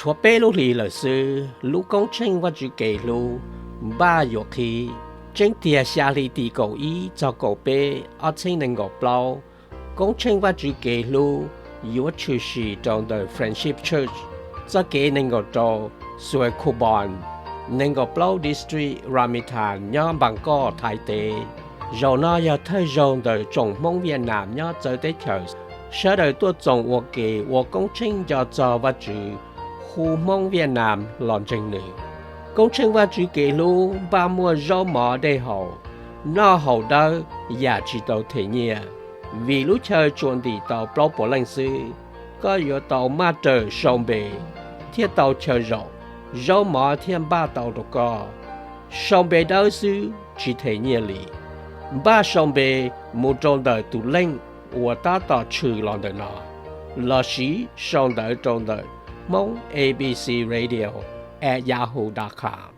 Chúa bê lúc lì là sư, lúc công trình và chú kể lúc, ba yếu khi, chính tia xa lì tì cầu ý cho cầu bê, ở trên nền ngọc bao, công trình và chú kể lúc, yếu chú sĩ trong đời Friendship Church, cho kể nền ngọc trò, xuôi khu bọn, nền ngọc bao district Ramitan nhóm bằng co thái tế, rồi nó yếu thay dòng đời trọng mong Việt Nam nhóm trở tới chờ, sẽ đời tôi trọng vô kể vô công trình cho và chú, khu mong Việt Nam lòng trình nữ. Công trình và chú kể lưu ba mùa rau mỏ đầy hậu, nó hậu đó giả chỉ tàu thể nhẹ. Vì lúc chơi chuẩn đi tàu bao bộ lãnh sư, có yếu tàu ma trời sông bề, thiết tàu chơi rau mỏ thiên ba tàu đồ có. Sông bề đó sư chỉ thể nhẹ lì. Ba sông bề một trong đời tù linh, và ta tàu trừ lòng đời nó. Là sĩ sông đời trong đời. Mong ABC Radio at yahoo.com